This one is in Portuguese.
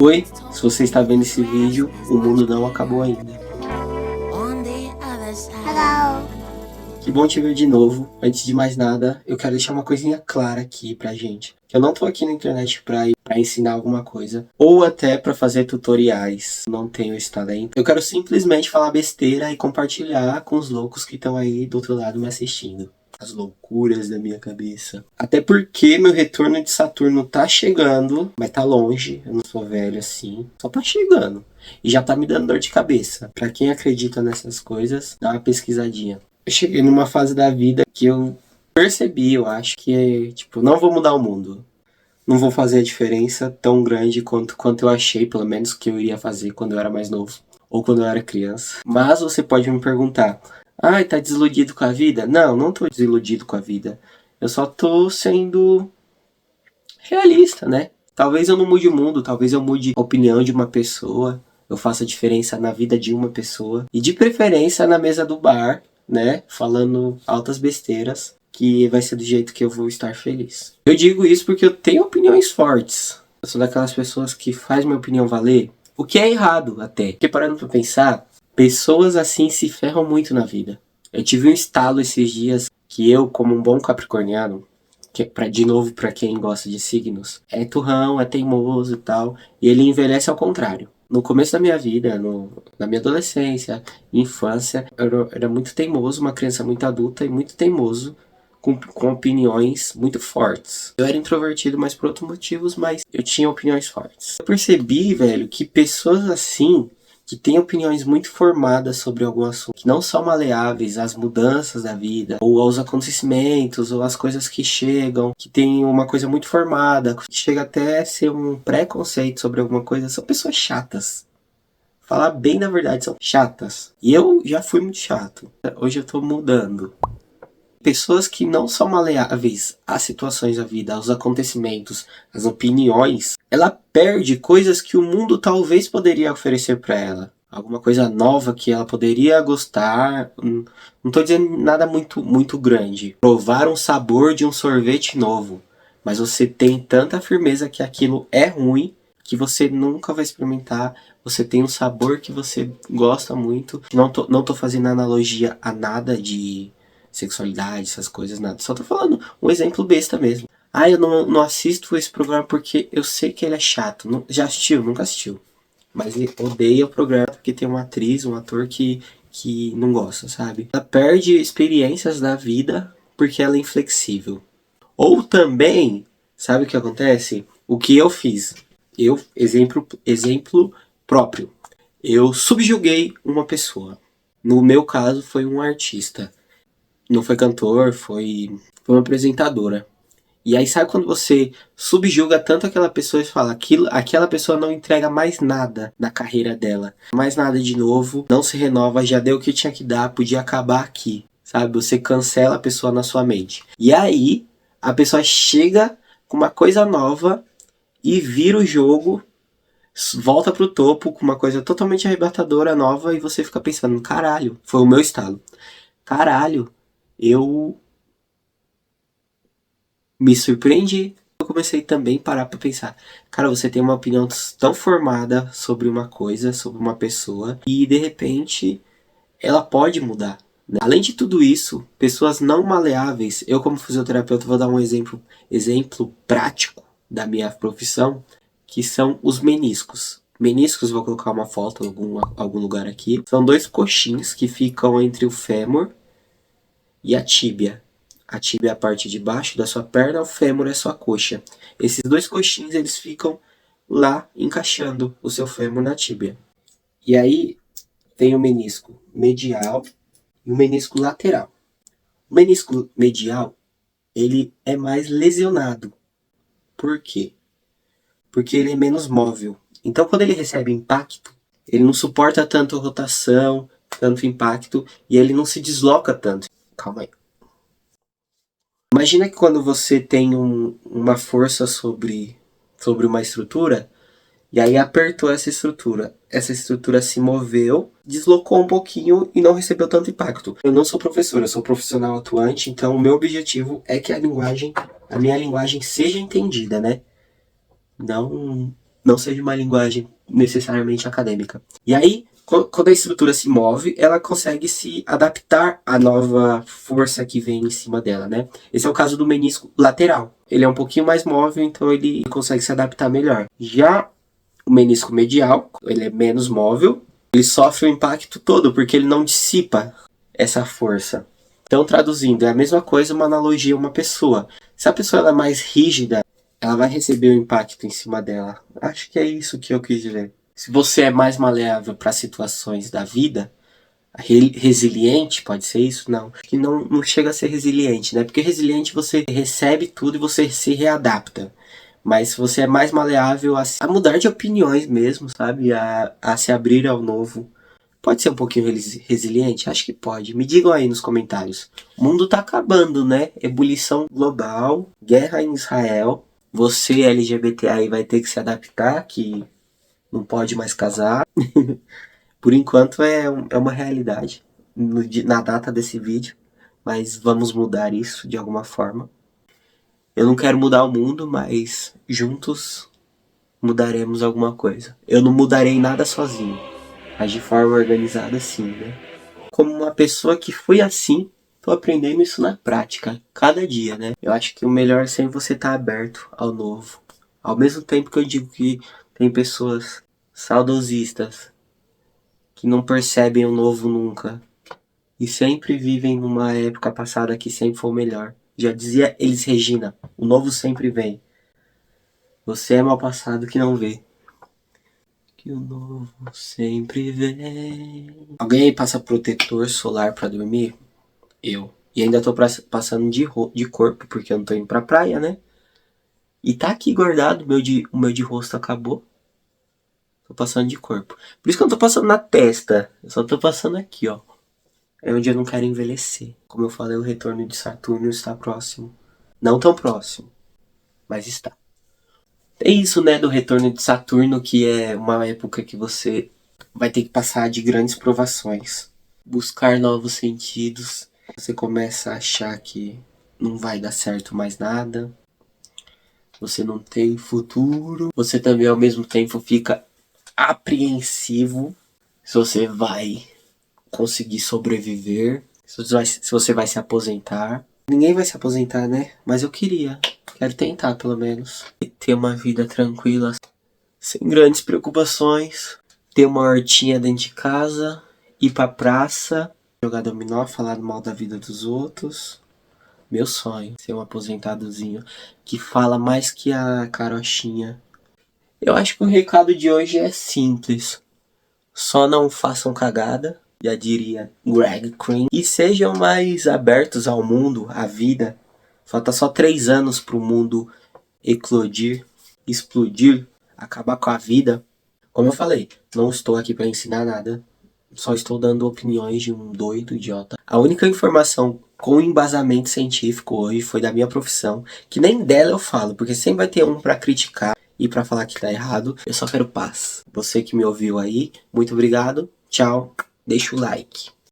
Oi, se você está vendo esse vídeo, o mundo não acabou ainda. Hello. Que bom te ver de novo. Antes de mais nada, eu quero deixar uma coisinha clara aqui pra gente. Eu não tô aqui na internet pra ensinar alguma coisa, ou até pra fazer tutoriais. Não tenho esse talento. Eu quero simplesmente falar besteira e compartilhar com os loucos que estão aí do outro lado me assistindo. As loucuras da minha cabeça. Até porque meu retorno de Saturno tá chegando, mas tá longe. Eu não sou velho assim. Só tá chegando. E já tá me dando dor de cabeça. Pra quem acredita nessas coisas, dá uma pesquisadinha. Eu cheguei numa fase da vida que eu percebi, eu acho que tipo, não vou mudar o mundo. Não vou fazer a diferença tão grande quanto eu achei, pelo menos, que eu iria fazer quando eu era mais novo. Ou quando eu era criança. Mas você pode me perguntar: ai, tá desiludido com a vida? Não, não tô desiludido com a vida. Eu só tô sendo realista, né? Talvez eu não mude o mundo, talvez eu mude a opinião de uma pessoa. Eu faça diferença na vida de uma pessoa. E de preferência na mesa do bar, né? Falando altas besteiras, que vai ser do jeito que eu vou estar feliz. Eu digo isso porque eu tenho opiniões fortes. Eu sou daquelas pessoas que faz minha opinião valer. O que é errado até. Porque parando pra pensar, pessoas assim se ferram muito na vida. Eu tive um estalo esses dias que eu, como um bom capricorniano, de novo pra quem gosta de signos, é turrão, é teimoso e tal, e ele envelhece ao contrário. No começo da minha vida, na minha adolescência, infância, eu era muito teimoso, uma criança muito adulta e muito teimoso, com opiniões muito fortes. Eu era introvertido, mas por outros motivos, mas eu tinha opiniões fortes. Eu percebi, velho, que pessoas assim, que têm opiniões muito formadas sobre algum assunto, que não são maleáveis às mudanças da vida, ou aos acontecimentos, ou às coisas que chegam, que tem uma coisa muito formada, que chega até a ser um preconceito sobre alguma coisa, são pessoas chatas. Falar bem na verdade, são chatas. E eu já fui muito chato. Hoje eu tô mudando. Pessoas que não são maleáveis às situações da vida, aos acontecimentos, às opiniões, ela perde coisas que o mundo talvez poderia oferecer para ela. Alguma coisa nova que ela poderia gostar. Não tô dizendo nada muito grande. Provar um sabor de um sorvete novo. Mas você tem tanta firmeza que aquilo é ruim que você nunca vai experimentar. Você tem um sabor que você gosta muito. Não tô fazendo analogia a nada de sexualidade, essas coisas, nada. Só tô falando um exemplo besta mesmo. Ah, eu não assisto esse programa porque eu sei que ele é chato. Já assistiu? Nunca assistiu. Mas ele odeia o programa porque tem uma atriz, um ator que não gosta, sabe? Ela perde experiências da vida porque ela é inflexível. Ou também, sabe o que acontece? O que eu fiz? Exemplo próprio. Eu subjuguei uma pessoa. No meu caso, foi um artista. Não foi cantor, foi uma apresentadora. E aí sabe quando você subjuga tanto aquela pessoa e fala aquela pessoa não entrega mais nada na carreira dela. Mais nada de novo, não se renova, já deu o que tinha que dar, podia acabar aqui. Sabe? Você cancela a pessoa na sua mente. E aí a pessoa chega com uma coisa nova e vira o jogo, volta pro topo com uma coisa totalmente arrebatadora, nova, e você fica pensando, caralho, foi o meu estalo. Caralho, eu me surpreendi. Eu comecei também a parar pra pensar, cara, você tem uma opinião tão formada sobre uma coisa, sobre uma pessoa, e de repente ela pode mudar. Né? Além de tudo isso, pessoas não maleáveis, eu como fisioterapeuta vou dar um exemplo prático da minha profissão, que são os meniscos. Meniscos, vou colocar uma foto em algum lugar aqui, são dois coxins que ficam entre o fêmur e a tíbia. A tíbia é a parte de baixo da sua perna, o fêmur é a sua coxa. Esses dois coxins, eles ficam lá encaixando o seu fêmur na tíbia. E aí tem o menisco medial e o menisco lateral. O menisco medial, ele é mais lesionado. Por quê? Porque ele é menos móvel. Então quando ele recebe impacto, ele não suporta tanto rotação, tanto impacto, e ele não se desloca tanto. Calma aí. Imagina que quando você tem uma força sobre uma estrutura, e aí apertou essa estrutura se moveu, deslocou um pouquinho e não recebeu tanto impacto. Eu não sou professor, eu sou profissional atuante, então o meu objetivo é que a minha linguagem seja entendida, né? Não não seja uma linguagem necessariamente acadêmica. E aí, quando a estrutura se move, ela consegue se adaptar à nova força que vem em cima dela, né? Esse é o caso do menisco lateral. Ele é um pouquinho mais móvel, então ele consegue se adaptar melhor. Já o menisco medial, ele é menos móvel, ele sofre o impacto todo, porque ele não dissipa essa força. Então, traduzindo, é a mesma coisa, uma analogia a uma pessoa. Se a pessoa ela é mais rígida, ela vai receber o impacto em cima dela. Acho que é isso que eu quis dizer. Se você é mais maleável para situações da vida, resiliente, pode ser isso? Não. Que não chega a ser resiliente, né? Porque resiliente você recebe tudo e você se readapta. Mas você é mais maleável a mudar de opiniões mesmo, sabe? A se abrir ao novo. Pode ser um pouquinho resiliente? Acho que pode. Me digam aí nos comentários. O mundo tá acabando, né? Ebulição global, guerra em Israel. Você, LGBT aí, vai ter que se adaptar, que não pode mais casar. Por enquanto é uma realidade na data desse vídeo. Mas vamos mudar isso de alguma forma. Eu não quero mudar o mundo, mas juntos mudaremos alguma coisa. Eu não mudarei nada sozinho, mas de forma organizada sim, né? Como uma pessoa que foi assim, tô aprendendo isso na prática, cada dia, né? Eu acho que o melhor é sempre você estar aberto ao novo. Ao mesmo tempo que eu digo que tem pessoas saudosistas que não percebem o novo nunca e sempre vivem numa época passada que sempre foi o melhor. Já dizia Elis Regina, o novo sempre vem. Você é mal passado que não vê. Que o novo sempre vem. Alguém aí passa protetor solar pra dormir? Eu. E ainda tô passando de corpo, porque eu não tô indo pra praia, né? E tá aqui guardado, o meu de rosto acabou. Tô passando de corpo. Por isso que eu não tô passando na testa. Eu só tô passando aqui, ó. É onde eu não quero envelhecer. Como eu falei, o retorno de Saturno está próximo. Não tão próximo, mas está. É isso, né, do retorno de Saturno, que é uma época que você vai ter que passar de grandes provações. Buscar novos sentidos. Você começa a achar que não vai dar certo mais nada. Você não tem futuro. Você também, ao mesmo tempo, fica apreensivo se você vai conseguir sobreviver. Se você vai se aposentar. Ninguém vai se aposentar, né? Mas eu queria. Quero tentar, pelo menos. Ter uma vida tranquila, sem grandes preocupações. Ter uma hortinha dentro de casa. Ir pra praça. Jogar dominó, falar mal da vida dos outros. Meu sonho. Ser um aposentadozinho que fala mais que a carochinha. Eu acho que o recado de hoje é simples. Só não façam cagada. Já diria Greg Cream. E sejam mais abertos ao mundo, à vida. Falta só 3 anos pro mundo eclodir, explodir, acabar com a vida. Como eu falei, não estou aqui para ensinar nada. Só estou dando opiniões de um doido idiota. A única informação com embasamento científico hoje foi da minha profissão, que nem dela eu falo, porque sempre vai ter um para criticar e para falar que tá errado. Eu só quero paz. Você que me ouviu aí, muito obrigado. Tchau. Deixa o like.